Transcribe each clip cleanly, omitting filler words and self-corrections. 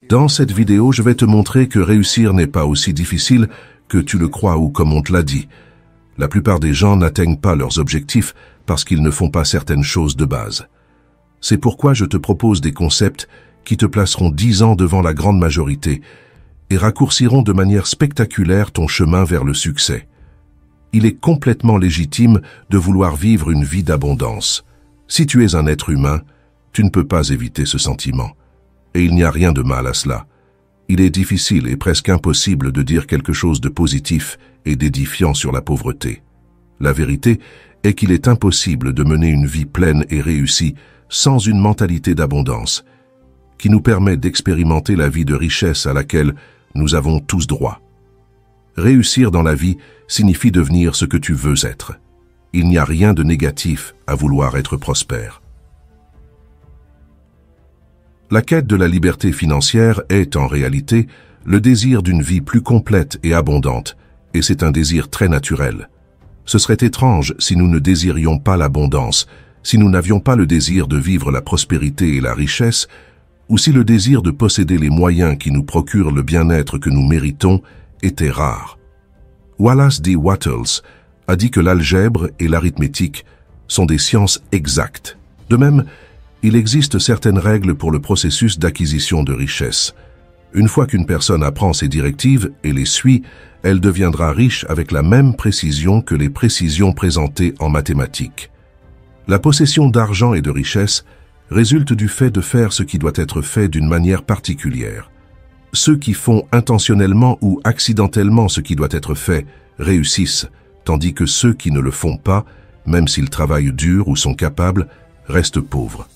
Dans cette vidéo, je vais te montrer que réussir n'est pas aussi difficile que tu le crois ou comme on te l'a dit. La plupart des gens n'atteignent pas leurs objectifs parce qu'ils ne font pas certaines choses de base. C'est pourquoi je te propose des concepts qui te placeront 10 ans devant la grande majorité et raccourciront de manière spectaculaire ton chemin vers le succès. Il est complètement légitime de vouloir vivre une vie d'abondance. Si tu es un être humain, tu ne peux pas éviter ce sentiment. Et il n'y a rien de mal à cela. Il est difficile et presque impossible de dire quelque chose de positif et d'édifiant sur la pauvreté. La vérité est qu'il est impossible de mener une vie pleine et réussie sans une mentalité d'abondance, qui nous permet d'expérimenter la vie de richesse à laquelle nous avons tous droit. Réussir dans la vie signifie devenir ce que tu veux être. Il n'y a rien de négatif à vouloir être prospère. La quête de la liberté financière est, en réalité, le désir d'une vie plus complète et abondante, et c'est un désir très naturel. Ce serait étrange si nous ne désirions pas l'abondance, si nous n'avions pas le désir de vivre la prospérité et la richesse, ou si le désir de posséder les moyens qui nous procurent le bien-être que nous méritons était rare. Wallace D. Wattles a dit que l'algèbre et l'arithmétique sont des sciences exactes. De même, il existe certaines règles pour le processus d'acquisition de richesse. Une fois qu'une personne apprend ces directives et les suit, elle deviendra riche avec la même précision que les précisions présentées en mathématiques. La possession d'argent et de richesse résulte du fait de faire ce qui doit être fait d'une manière particulière. Ceux qui font intentionnellement ou accidentellement ce qui doit être fait réussissent, tandis que ceux qui ne le font pas, même s'ils travaillent dur ou sont capables, restent pauvres.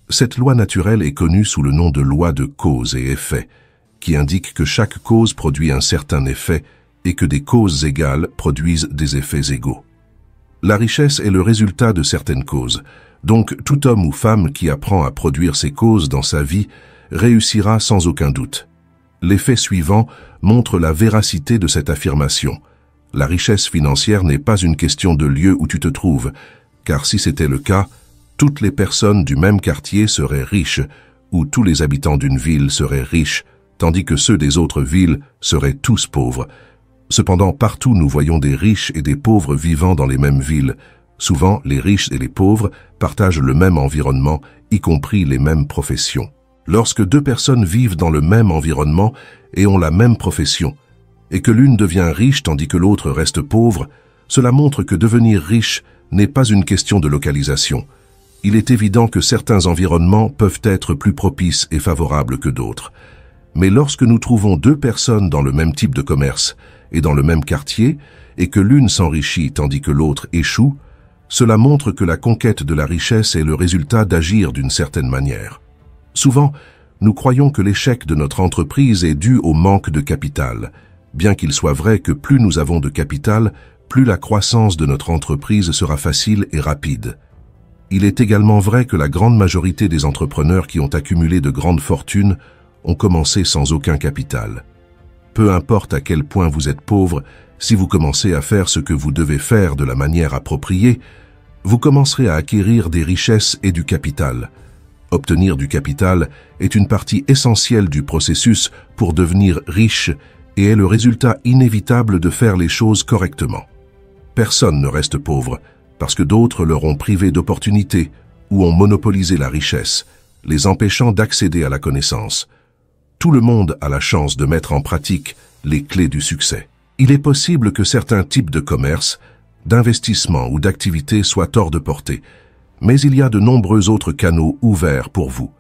Cette loi naturelle est connue sous le nom de loi de cause et effet, qui indique que chaque cause produit un certain effet et que des causes égales produisent des effets égaux. La richesse est le résultat de certaines causes, donc tout homme ou femme qui apprend à produire ces causes dans sa vie réussira sans aucun doute. L'effet suivant montre la véracité de cette affirmation. La richesse financière n'est pas une question de lieu où tu te trouves, car si c'était le cas, toutes les personnes du même quartier seraient riches, ou tous les habitants d'une ville seraient riches, tandis que ceux des autres villes seraient tous pauvres. Cependant, partout nous voyons des riches et des pauvres vivant dans les mêmes villes. Souvent, les riches et les pauvres partagent le même environnement, y compris les mêmes professions. Lorsque deux personnes vivent dans le même environnement et ont la même profession, et que l'une devient riche tandis que l'autre reste pauvre, cela montre que devenir riche n'est pas une question de localisation. Il est évident que certains environnements peuvent être plus propices et favorables que d'autres. Mais lorsque nous trouvons deux personnes dans le même type de commerce et dans le même quartier, et que l'une s'enrichit tandis que l'autre échoue, cela montre que la conquête de la richesse est le résultat d'agir d'une certaine manière. Souvent, nous croyons que l'échec de notre entreprise est dû au manque de capital, bien qu'il soit vrai que plus nous avons de capital, plus la croissance de notre entreprise sera facile et rapide. Il est également vrai que la grande majorité des entrepreneurs qui ont accumulé de grandes fortunes ont commencé sans aucun capital. Peu importe à quel point vous êtes pauvre, si vous commencez à faire ce que vous devez faire de la manière appropriée, vous commencerez à acquérir des richesses et du capital. Obtenir du capital est une partie essentielle du processus pour devenir riche et est le résultat inévitable de faire les choses correctement. Personne ne reste pauvre, parce que d'autres leur ont privé d'opportunités ou ont monopolisé la richesse, les empêchant d'accéder à la connaissance. Tout le monde a la chance de mettre en pratique les clés du succès. Il est possible que certains types de commerce, d'investissement ou d'activités soient hors de portée, mais il y a de nombreux autres canaux ouverts pour vous.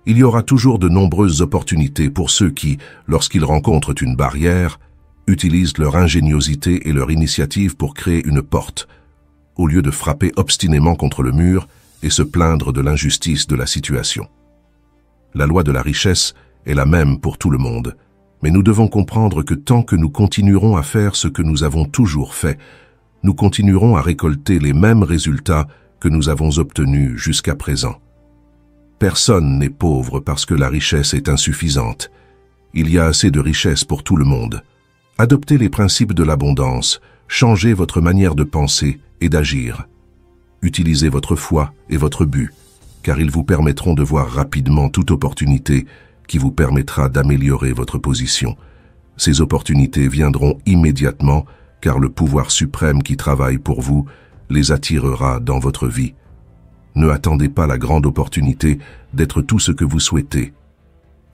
Il y aura toujours de nombreuses opportunités pour ceux qui, lorsqu'ils rencontrent une barrière, utilisent leur ingéniosité et leur initiative pour créer une porte, au lieu de frapper obstinément contre le mur et se plaindre de l'injustice de la situation. La loi de la richesse est la même pour tout le monde, mais nous devons comprendre que tant que nous continuerons à faire ce que nous avons toujours fait, nous continuerons à récolter les mêmes résultats que nous avons obtenus jusqu'à présent. Personne n'est pauvre parce que la richesse est insuffisante. Il y a assez de richesse pour tout le monde. Adoptez les principes de l'abondance, changez votre manière de penser et d'agir. Utilisez votre foi et votre but, car ils vous permettront de voir rapidement toute opportunité qui vous permettra d'améliorer votre position. Ces opportunités viendront immédiatement car le pouvoir suprême qui travaille pour vous les attirera dans votre vie. Ne attendez pas la grande opportunité d'être tout ce que vous souhaitez.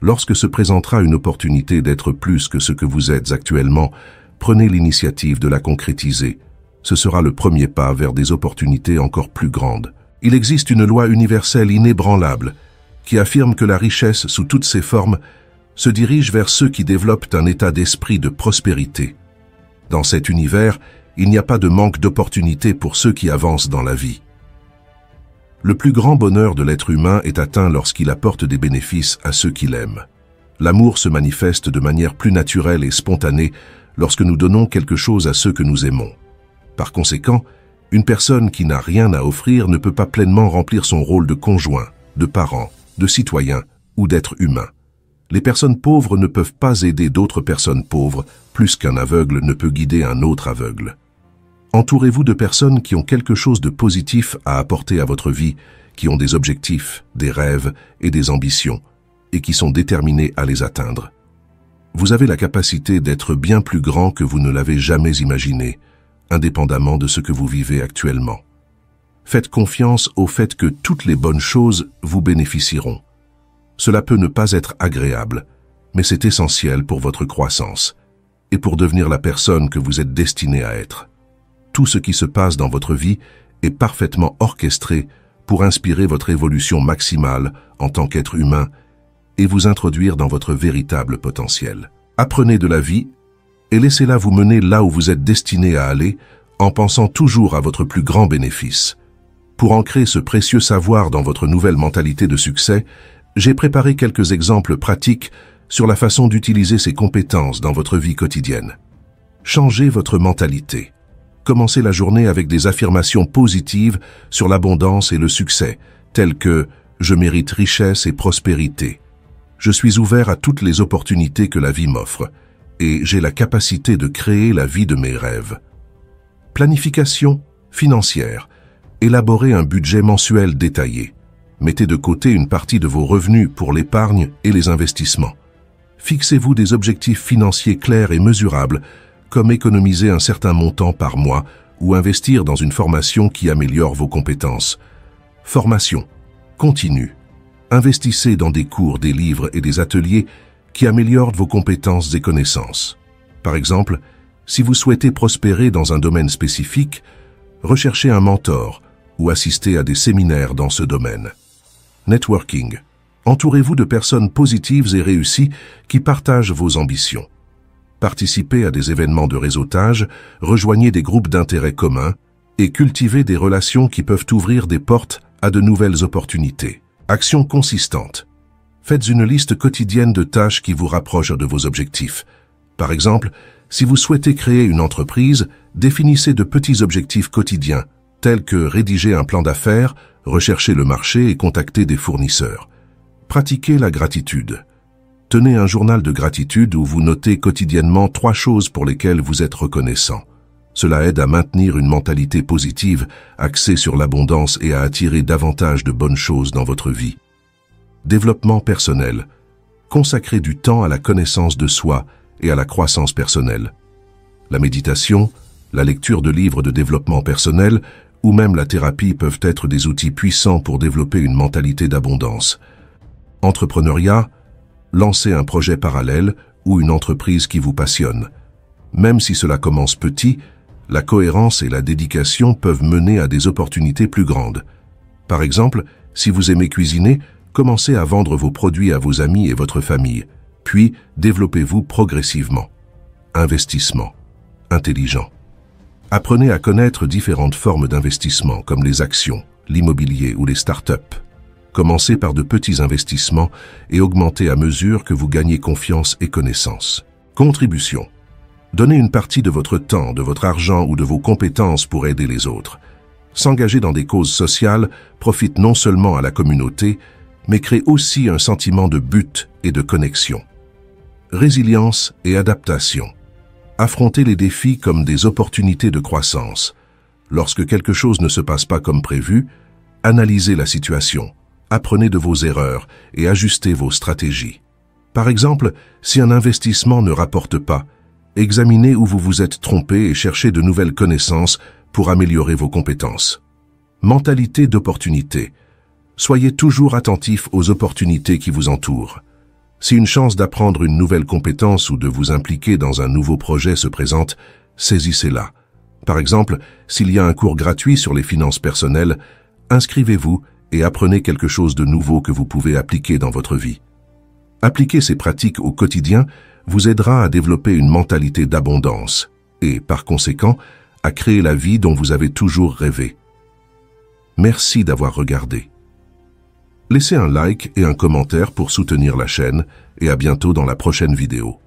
Lorsque se présentera une opportunité d'être plus que ce que vous êtes actuellement, prenez l'initiative de la concrétiser. Ce sera le premier pas vers des opportunités encore plus grandes. Il existe une loi universelle inébranlable qui affirme que la richesse sous toutes ses formes se dirige vers ceux qui développent un état d'esprit de prospérité. Dans cet univers, il n'y a pas de manque d'opportunités pour ceux qui avancent dans la vie. Le plus grand bonheur de l'être humain est atteint lorsqu'il apporte des bénéfices à ceux qui l'aiment. L'amour se manifeste de manière plus naturelle et spontanée lorsque nous donnons quelque chose à ceux que nous aimons. Par conséquent, une personne qui n'a rien à offrir ne peut pas pleinement remplir son rôle de conjoint, de parent, de citoyen ou d'être humain. Les personnes pauvres ne peuvent pas aider d'autres personnes pauvres, plus qu'un aveugle ne peut guider un autre aveugle. Entourez-vous de personnes qui ont quelque chose de positif à apporter à votre vie, qui ont des objectifs, des rêves et des ambitions, et qui sont déterminées à les atteindre. Vous avez la capacité d'être bien plus grand que vous ne l'avez jamais imaginé, indépendamment de ce que vous vivez actuellement. Faites confiance au fait que toutes les bonnes choses vous bénéficieront. Cela peut ne pas être agréable, mais c'est essentiel pour votre croissance et pour devenir la personne que vous êtes destiné à être. Tout ce qui se passe dans votre vie est parfaitement orchestré pour inspirer votre évolution maximale en tant qu'être humain et vous introduire dans votre véritable potentiel. Apprenez de la vie et laissez-la vous mener là où vous êtes destiné à aller en pensant toujours à votre plus grand bénéfice. Pour ancrer ce précieux savoir dans votre nouvelle mentalité de succès, j'ai préparé quelques exemples pratiques sur la façon d'utiliser ces compétences dans votre vie quotidienne. Changez votre mentalité. Commencez la journée avec des affirmations positives sur l'abondance et le succès, telles que « Je mérite richesse et prospérité »,« Je suis ouvert à toutes les opportunités que la vie m'offre » et « J'ai la capacité de créer la vie de mes rêves ». Planification financière. Élaborez un budget mensuel détaillé. Mettez de côté une partie de vos revenus pour l'épargne et les investissements. Fixez-vous des objectifs financiers clairs et mesurables, comme économiser un certain montant par mois ou investir dans une formation qui améliore vos compétences. Formation continue. Investissez dans des cours, des livres et des ateliers qui améliorent vos compétences et connaissances. Par exemple, si vous souhaitez prospérer dans un domaine spécifique, recherchez un mentor ou assistez à des séminaires dans ce domaine. Networking. Entourez-vous de personnes positives et réussies qui partagent vos ambitions. Participez à des événements de réseautage, rejoignez des groupes d'intérêt communs et cultivez des relations qui peuvent ouvrir des portes à de nouvelles opportunités. Action consistante. Faites une liste quotidienne de tâches qui vous rapprochent de vos objectifs. Par exemple, si vous souhaitez créer une entreprise, définissez de petits objectifs quotidiens, tels que rédiger un plan d'affaires, rechercher le marché et contacter des fournisseurs. Pratiquez la gratitude. Tenez un journal de gratitude où vous notez quotidiennement 3 choses pour lesquelles vous êtes reconnaissant. Cela aide à maintenir une mentalité positive, axée sur l'abondance et à attirer davantage de bonnes choses dans votre vie. Développement personnel. Consacrez du temps à la connaissance de soi et à la croissance personnelle. La méditation, la lecture de livres de développement personnel ou même la thérapie peuvent être des outils puissants pour développer une mentalité d'abondance. Entrepreneuriat, lancez un projet parallèle ou une entreprise qui vous passionne. Même si cela commence petit, la cohérence et la dédication peuvent mener à des opportunités plus grandes. Par exemple, si vous aimez cuisiner, commencez à vendre vos produits à vos amis et votre famille, puis développez-vous progressivement. Investissement intelligent. Apprenez à connaître différentes formes d'investissement comme les actions, l'immobilier ou les startups. Commencez par de petits investissements et augmentez à mesure que vous gagnez confiance et connaissance. Contribution. Donnez une partie de votre temps, de votre argent ou de vos compétences pour aider les autres. S'engager dans des causes sociales profite non seulement à la communauté, mais crée aussi un sentiment de but et de connexion. Résilience et adaptation. Affrontez les défis comme des opportunités de croissance. Lorsque quelque chose ne se passe pas comme prévu, analysez la situation, apprenez de vos erreurs et ajustez vos stratégies. Par exemple, si un investissement ne rapporte pas, examinez où vous vous êtes trompé et cherchez de nouvelles connaissances pour améliorer vos compétences. Mentalité d'opportunité. Soyez toujours attentif aux opportunités qui vous entourent. Si une chance d'apprendre une nouvelle compétence ou de vous impliquer dans un nouveau projet se présente, saisissez-la. Par exemple, s'il y a un cours gratuit sur les finances personnelles, inscrivez-vous et apprenez quelque chose de nouveau que vous pouvez appliquer dans votre vie. Appliquer ces pratiques au quotidien vous aidera à développer une mentalité d'abondance et, par conséquent, à créer la vie dont vous avez toujours rêvé. Merci d'avoir regardé. Laissez un like et un commentaire pour soutenir la chaîne et à bientôt dans la prochaine vidéo.